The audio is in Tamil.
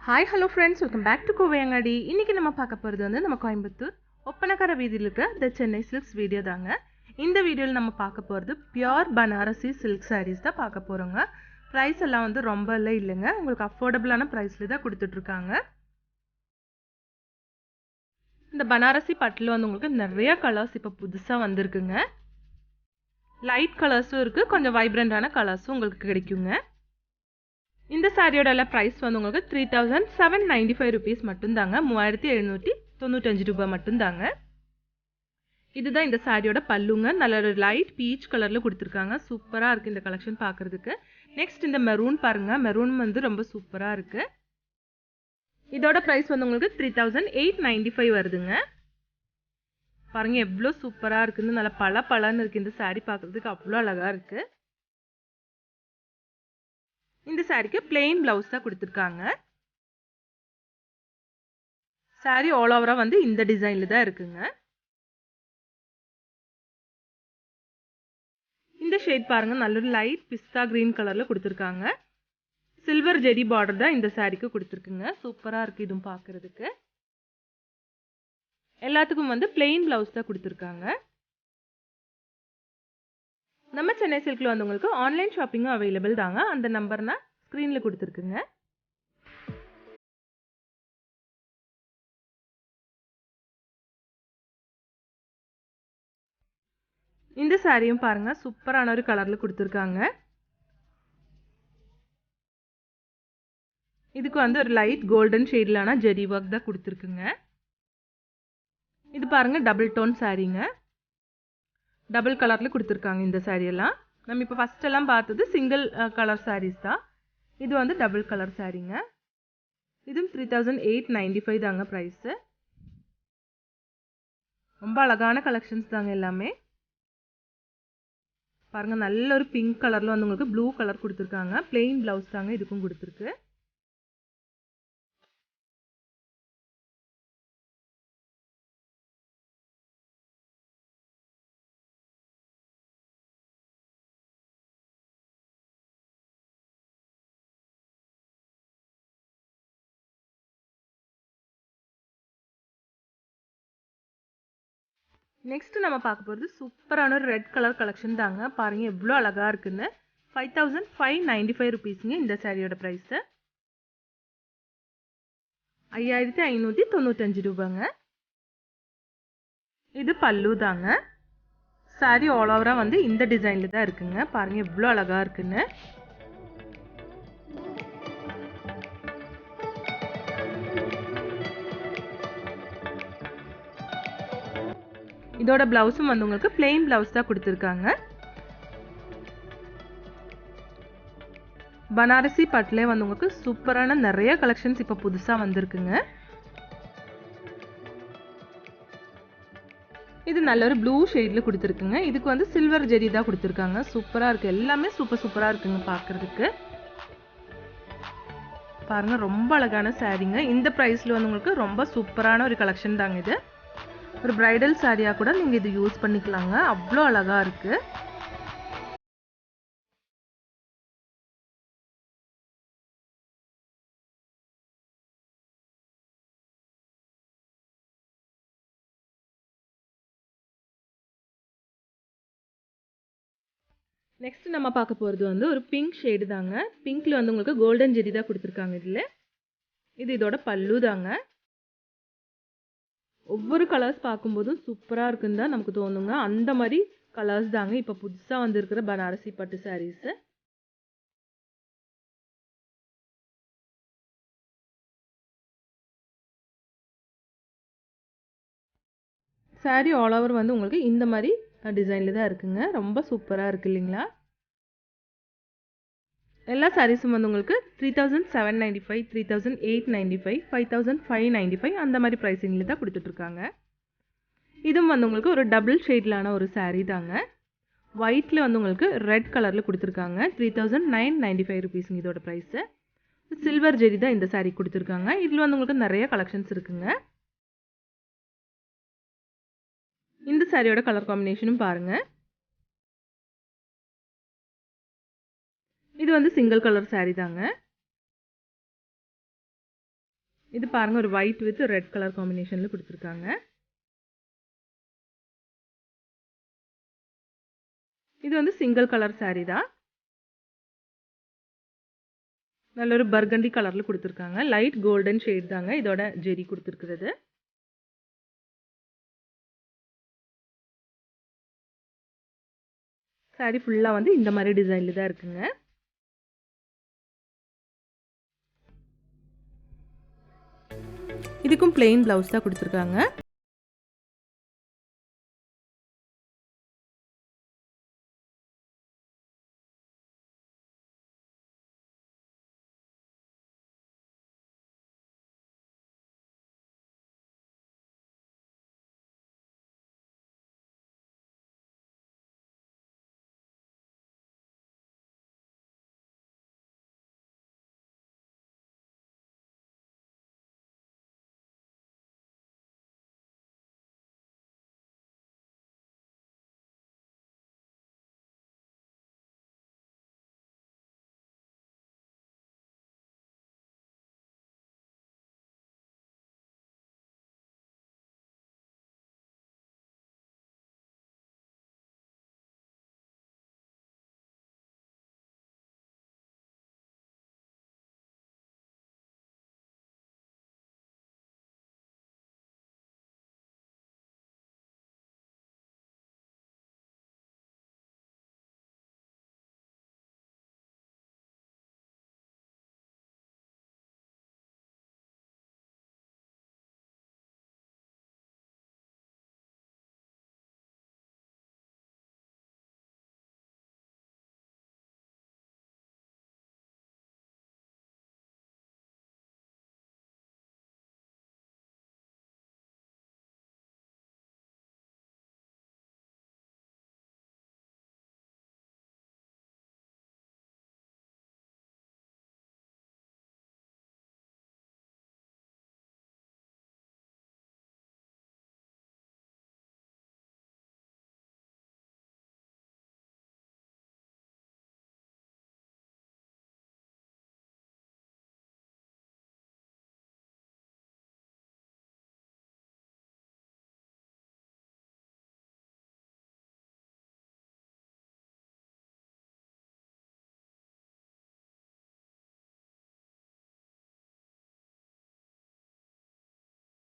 Hi hello friends, welcome back to Kovaiyangadi. இன்றைக்கி நம்ம பார்க்க போகிறது வந்து நம்ம கோயம்புத்தூர் ஒப்பனக்கார வீதியில் இருக்க த சென்னை சில்க்ஸ் வீடியோ தாங்க. இந்த வீடியோவில் நம்ம பார்க்க போகிறது பியோர் பனாரசி சில்க் சாரீஸ் தான் பார்க்க போகிறோங்க. ப்ரைஸ் எல்லாம் வந்து ரொம்ப இல்லைங்க, உங்களுக்கு அஃபோர்டபுளான ப்ரைஸில் தான் கொடுத்துட்ருக்காங்க. இந்த பனாரசி பட்டில் வந்து உங்களுக்கு நிறைய கலர்ஸ் இப்போ புதுசாக வந்திருக்குங்க. லைட் கலர்ஸும் இருக்குது, கொஞ்சம் வைப்ரண்டான கலர்ஸும் உங்களுக்கு கிடைக்குங்க. இந்த சாரியோட எல்லாம் ப்ரைஸ் வந்து உங்களுக்கு 3795 ருபீஸ் மட்டும்தாங்க. 3795 ரூபாய் மட்டும்தாங்க. இதுதான் இந்த சாரியோட பல்லுங்க. நல்ல ஒரு லைட் பீச் கலரில் கொடுத்துருக்காங்க. சூப்பராக இருக்குது இந்த கலெக்ஷன் பார்க்குறதுக்கு. நெக்ஸ்ட் இந்த மெரூன் பாருங்கள், மெரூன் வந்து ரொம்ப சூப்பராக இருக்குது. இதோட ப்ரைஸ் வந்து உங்களுக்கு 3895 வருதுங்க. பாருங்கள் எவ்வளோ சூப்பராக இருக்குன்னு, நல்லா பளபளன்னு இருக்குது இந்த சாரி பார்க்குறதுக்கு, அவ்வளோ அழகாக இருக்குது. இந்த சாரிக்கு பிளெயின் பிளவுஸ் தான் கொடுத்துருக்காங்க. சாரி ஆல் ஓவரா வந்து இந்த டிசைன்ல தான் இருக்குங்க. இந்த ஷேட் பாருங்க, நல்ல லைட் பிஸ்தா கிரீன் கலர்ல கொடுத்துருக்காங்க. சில்வர் ஜெரி பார்டர் தான் இந்த சாரிக்கு கொடுத்துருக்குங்க. சூப்பரா இருக்கு இதுவும் பார்க்கிறதுக்கு. எல்லாத்துக்கும் வந்து பிளெயின் பிளவுஸ் தான் கொடுத்துருக்காங்க. நம்ம சென்னை சில்க்ல வந்து உங்களுக்கு ஆன்லைன் ஷாப்பிங்கும் அவைலபிள் தாங்க. அந்த நம்பர் நான் ஸ்க்ரீன்ல கொடுத்துருக்குங்க. இந்த சாரியும் பாருங்க, சூப்பரான ஒரு கலர்ல கொடுத்துருக்காங்க. இதுக்கு வந்து ஒரு லைட் கோல்டன் ஷேட்லான ஜெரி ஒர்க் தான் கொடுத்துருக்குங்க. இது பாருங்க டபுள் டோன் சாரீங்க. டபுள் கலர்ல கொடுத்துருக்காங்க இந்த சாரியெல்லாம். நம்ம இப்போ ஃபர்ஸ்ட் எல்லாம் பார்த்தது சிங்கிள் கலர் சாரீஸ் தான். இது வந்து டபுள் கலர் சாரீங்க. இதுவும் 3895 தாங்க ப்ரைஸு. ரொம்ப அழகான கலெக்ஷன்ஸ் தாங்க எல்லாமே. பாருங்க, நல்ல ஒரு பிங்க் கலர்ல வந்து உங்களுக்கு ப்ளூ கலர் கொடுத்துருக்காங்க. பிளெயின் பிளவுஸ் தாங்க இதுக்கும் கொடுத்துருக்கு. நெக்ஸ்ட் நம்ம பார்க்க போகிறது சூப்பரான ஒரு ரெட் கலர் கலெக்ஷன் தாங்க. பாருங்க எவ்வளோ அழகா இருக்குன்னு. 5595 ருபீஸுங்க இந்த சாரியோட ப்ரைஸு. 5595 ரூபாங்க. இது பல்லு தாங்க. சாரி ஆல் ஓவரா வந்து இந்த டிசைன்ல தான் இருக்குங்க. பாருங்க எவ்வளோ அழகா இருக்குன்னு. இதோட பிளவுஸும் வந்து உங்களுக்கு பிளெயின் பிளவுஸ் தான் கொடுத்துருக்காங்க. பனாரசி பட்டிலே வந்து உங்களுக்கு சூப்பரான நிறைய கலெக்ஷன்ஸ் இப்போ புதுசாக வந்திருக்குங்க. இது நல்ல ஒரு ப்ளூ ஷேடில் கொடுத்துருக்குங்க. இதுக்கு வந்து சில்வர் ஜெரி தான் கொடுத்துருக்காங்க. சூப்பராக இருக்குது, எல்லாமே சூப்பராக இருக்குங்க பார்க்குறதுக்கு. பாருங்க ரொம்ப அழகான சாரீங்க. இந்த ப்ரைஸில் வந்து உங்களுக்கு ரொம்ப சூப்பரான ஒரு கலெக்ஷன் தாங்க இது. ஒரு பிரைடல் சாரியாக கூட நீங்கள் இது யூஸ் பண்ணிக்கலாங்க. அவ்வளோ அழகாக இருக்குது. நெக்ஸ்ட் நம்ம பார்க்க போகிறது வந்து ஒரு பிங்க் ஷேடு தாங்க. பிங்க்ல வந்து உங்களுக்கு கோல்டன் ஜெரி தான் கொடுத்துருக்காங்க இதில். இது இதோட பல்லு தாங்க. ஒவ்வொரு கலர்ஸ் பார்க்கும்போதும் சூப்பராக இருக்குன்னு தான் நமக்கு தோணுங்க. அந்த மாதிரி கலர்ஸ் தாங்க இப்போ புதுசாக வந்திருக்கிற பனாரசி பட்டு சாரீஸு. சாரீ ஆல் ஓவர் வந்து உங்களுக்கு இந்த மாதிரி டிசைனில் தான் இருக்குங்க. ரொம்ப சூப்பராக இருக்குது இல்லைங்களா? எல்லா சாரீஸும் வந்து உங்களுக்கு 3795, 3895, 5595 அந்த மாதிரி ப்ரைஸிங்கில் தான் கொடுத்துட்ருக்காங்க. இதுவும் வந்து உங்களுக்கு ஒரு டபுள் ஷேட்லான ஒரு சாரீ தாங்க. ஒயிட்டில் வந்து உங்களுக்கு ரெட் கலரில் கொடுத்துருக்காங்க. 3995 ருபீஸுங்க இதோட ப்ரைஸு. சில்வர் ஜெரி தான் இந்த சாரீ கொடுத்துருக்காங்க. இதில் வந்து உங்களுக்கு நிறைய கலெக்ஷன்ஸ் இருக்குங்க. இந்த சாரியோட கலர் காம்பினேஷனும் பாருங்கள். இது வந்து சிங்கிள் கலர் சாரீ தாங்க. இது பாருங்க ஒரு ஒயிட் வித் ரெட் கலர் காம்பினேஷன்ல கொடுத்துருக்காங்க. இது வந்து சிங்கிள் கலர் saree தான். நல்ல ஒரு பர்கண்டி கலர்ல கொடுத்துருக்காங்க. லைட் கோல்டன் ஷேட் தாங்க இதோட ஜெரி கொடுத்துருக்கிறது. saree ஃபுல்லா வந்து இந்த மாதிரி டிசைன்ல தான் இருக்குங்க. இதுக்கும் plain blouse தான் கொடுத்துருக்காங்க.